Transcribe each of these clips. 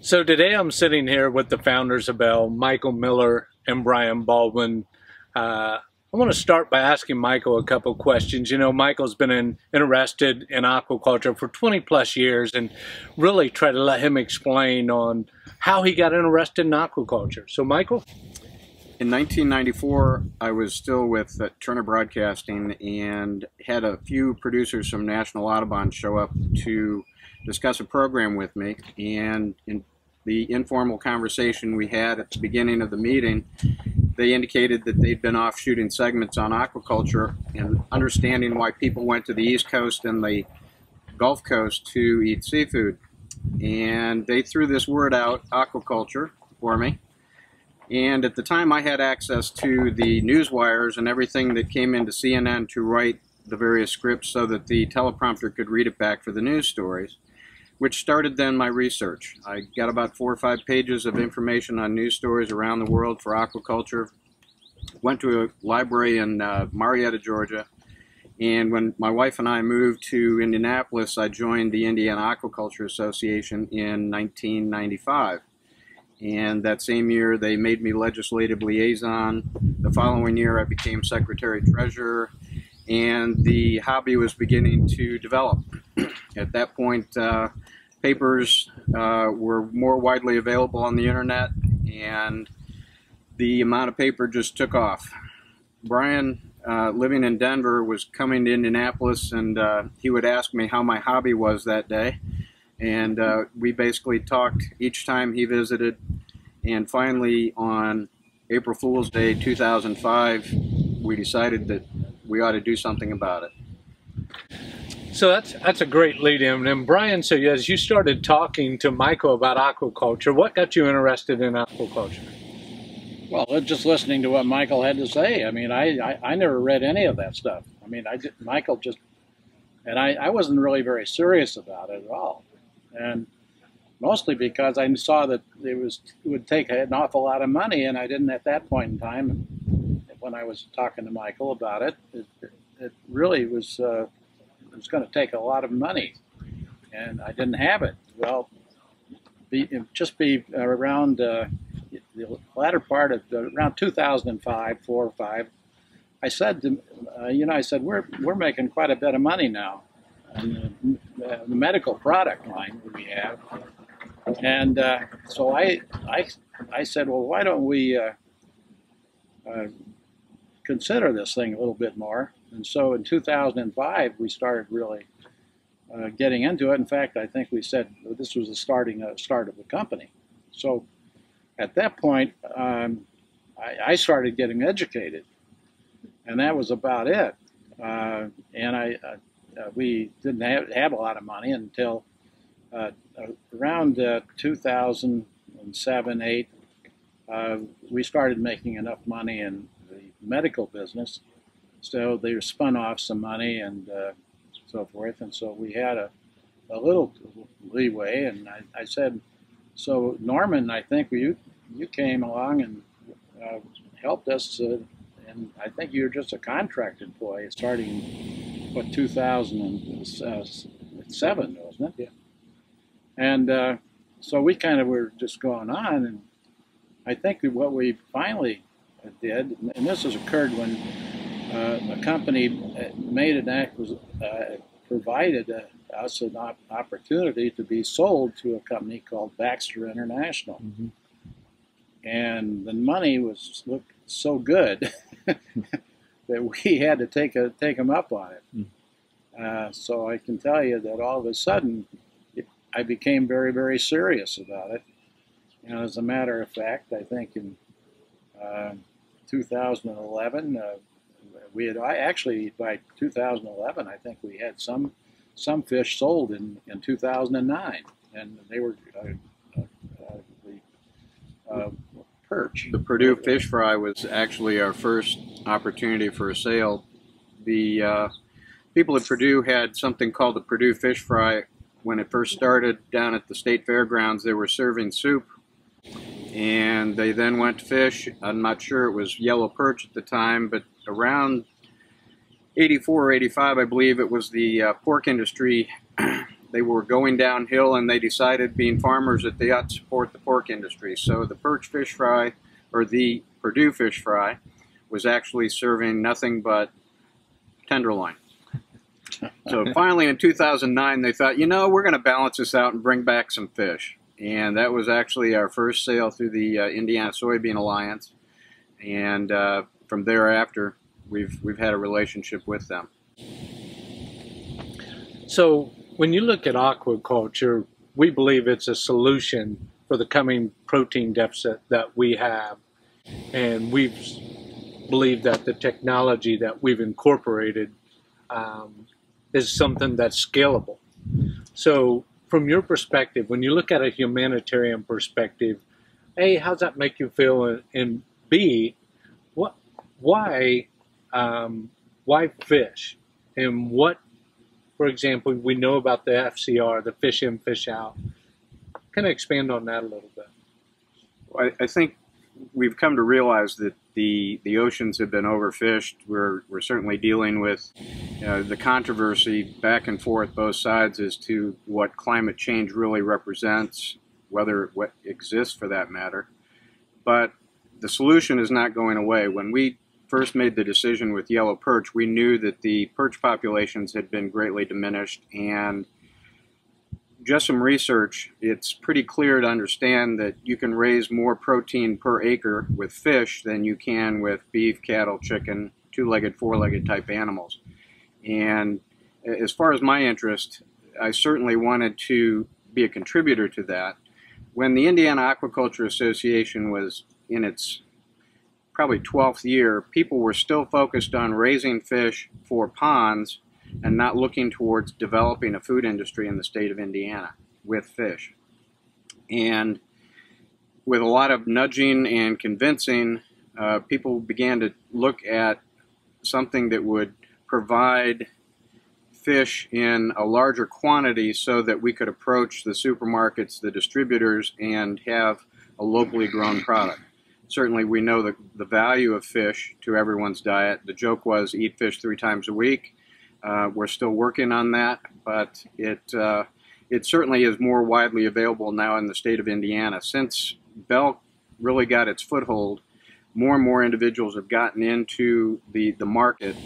So today I'm sitting here with the founders of Bell, Michael Miller and Brian Baldwin. I want to start by asking Michael a couple questions. You know, Michael's been interested in aquaculture for 20 plus years, and really try to let him explain on how he got interested in aquaculture. So Michael? In 1994, I was still with Turner Broadcasting and had a few producers from National Audubon show up to discuss a program with me. And in the informal conversation we had at the beginning of the meeting, they indicated that they'd been off shooting segments on aquaculture and understanding why people went to the East Coast and the Gulf Coast to eat seafood. And they threw this word out, aquaculture, for me. And at the time, I had access to the news wires and everything that came into CNN to write the various scripts so that the teleprompter could read it back for the news stories, which started then my research. I got about 4 or 5 pages of information on news stories around the world for aquaculture. Went to a library in Marietta, Georgia. And when my wife and I moved to Indianapolis, I joined the Indiana Aquaculture Association in 1995. And that same year, they made me legislative liaison. The following year, I became secretary-treasurer, and the hobby was beginning to develop. At that point, papers were more widely available on the internet, and the amount of paper just took off. Brian, living in Denver, was coming to Indianapolis, and he would ask me how my hobby was that day. And we basically talked each time he visited, and finally on April Fool's Day 2005, we decided that we ought to do something about it. So that's a great lead-in. And Brian, so as you started talking to Michael about aquaculture, what got you interested in aquaculture? Well, just listening to what Michael had to say. I mean, I never read any of that stuff. I mean, Michael just, and I wasn't really very serious about it at all. And mostly because I saw that it would take an awful lot of money, and I didn't at that point in time, when I was talking to Michael about it, it really was going to take a lot of money, and I didn't have it. Well, just be around the latter part of around 2005, 4 or 5. I said to we're making quite a bit of money now on the medical product line that we have, and so I said, well, why don't we consider this thing a little bit more? And so in 2005 we started really getting into it. In fact, I think we said this was the start of the company. So at that point, I started getting educated, and that was about it. And we didn't have a lot of money until around 2007, 8. We started making enough money in the medical business, so they spun off some money and so forth. And so we had a little leeway. And I said, so Norman, I think you came along and helped us. And I think you were just a contract employee starting, what, 2007, wasn't it? Yeah. And so we kind of were just going on. And I think that what we finally did, and this has occurred when a company made an acquisition, provided us an opportunity to be sold to a company called Baxter International. Mm-hmm. And the money looked so good that we had to take them up on it. So I can tell you that all of a sudden I became very, very serious about it. And as a matter of fact, I think in 2011, by 2011, I think we had some fish sold in 2009, and they were perch. The Purdue fish fry was actually our first opportunity for a sale. The people at Purdue had something called the Purdue fish fry. When it first started down at the state fairgrounds, they were serving soup, and they then went to fish. I'm not sure it was yellow perch at the time, but around 84 or 85, I believe, it was the pork industry they were going downhill, and they decided, being farmers, that they ought to support the pork industry. So the perch fish fry, or the Purdue fish fry, was actually serving nothing but tenderloin. So finally in 2009 they thought, we're going to balance this out and bring back some fish. And that was actually our first sale through the Indiana Soybean Alliance. And from thereafter, we've had a relationship with them. So when you look at aquaculture, we believe it's a solution for the coming protein deficit that we have. And we believe that the technology that we've incorporated is something that's scalable. So from your perspective, when you look at a humanitarian perspective, A, how's that make you feel? And B, why fish? And what, for example, we know about the FCR, the fish in, fish out. Kind of expand on that a little bit. I think we've come to realize that the oceans have been overfished. We're certainly dealing with the controversy back and forth both sides as to what climate change really represents, what exists for that matter. But the solution is not going away. When we first made the decision with yellow perch, we knew that the perch populations had been greatly diminished, and just some research, it's pretty clear to understand that you can raise more protein per acre with fish than you can with beef, cattle, chicken, two-legged, four-legged type animals. And as far as my interest, I certainly wanted to be a contributor to that. When the Indiana Aquaculture Association was in its probably 12th year, people were still focused on raising fish for ponds and not looking towards developing a food industry in the state of Indiana with fish. And with a lot of nudging and convincing, people began to look at something that would provide fish in a larger quantity so that we could approach the supermarkets, the distributors, and have a locally grown product. Certainly we know the value of fish to everyone's diet. The joke was eat fish 3 times a week. We're still working on that, but it certainly is more widely available now in the state of Indiana. Since Bell really got its foothold, more and more individuals have gotten into the market.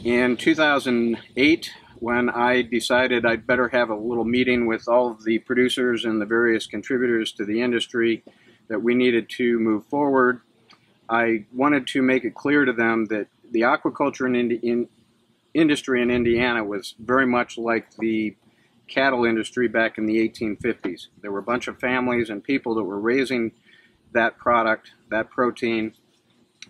In 2008, when I decided I'd better have a little meeting with all of the producers and the various contributors to the industry that we needed to move forward, I wanted to make it clear to them that the aquaculture industry in Indiana was very much like the cattle industry back in the 1850s. There were a bunch of families and people that were raising that product, that protein,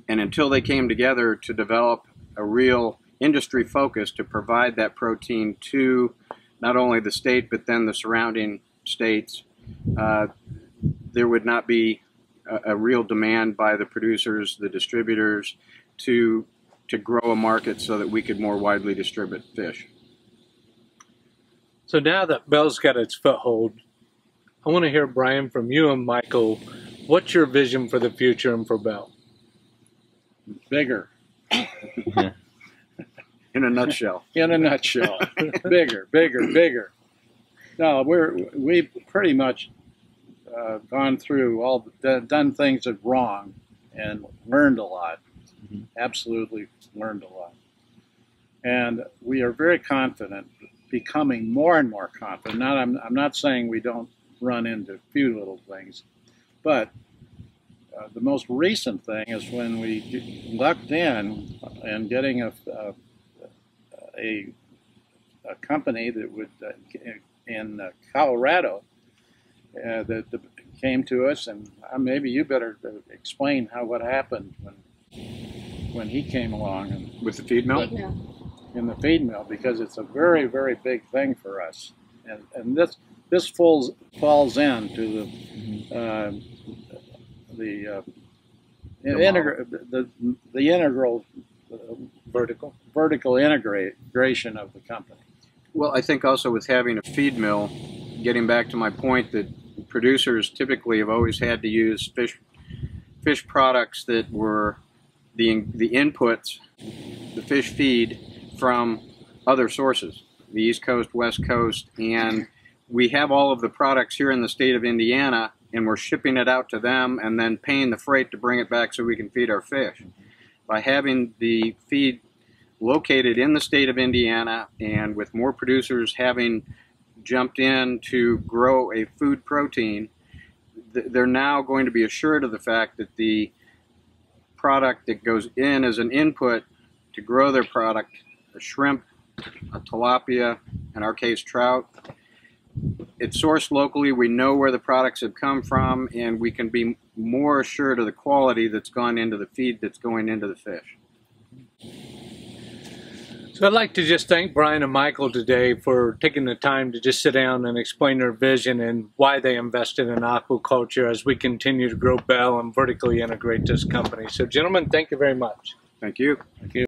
and until they came together to develop a real industry focus to provide that protein to not only the state but then the surrounding states, there would not be a real demand by the producers, the distributors, to grow a market so that we could more widely distribute fish. So now that Bell's got its foothold, I want to hear, Brian, from you and Michael, what's your vision for the future and for Bell? Bigger. In a nutshell. In a nutshell. Bigger, bigger, bigger. No, we've pretty much gone through done things that wrong and learned a lot. Absolutely learned a lot. And we are very confident, becoming more and more confident. I'm not saying we don't run into a few little things, but the most recent thing is when we lucked in and getting a company that would in Colorado that came to us, and maybe you better explain what happened when he came along and with the feed mill? In the feed mill, because it's a very, very big thing for us, and this falls into the integral vertical integration of the company. Well, I think also with having a feed mill, getting back to my point that producers typically have always had to use fish products that were the inputs, the fish feed, from other sources. the East Coast, West Coast, and we have all of the products here in the state of Indiana, and we're shipping it out to them and then paying the freight to bring it back so we can feed our fish. By having the feed located in the state of Indiana, and with more producers having jumped in to grow a food protein, they're now going to be assured of the fact that the product that goes in as an input to grow their product, a shrimp, a tilapia, in our case trout, it's sourced locally. We know where the products have come from, and we can be more assured of the quality that's gone into the feed that's going into the fish. So I'd like to just thank Brian and Michael today for taking the time to just sit down and explain their vision and why they invested in aquaculture as we continue to grow Bell and vertically integrate this company. So gentlemen, thank you very much. Thank you. Thank you.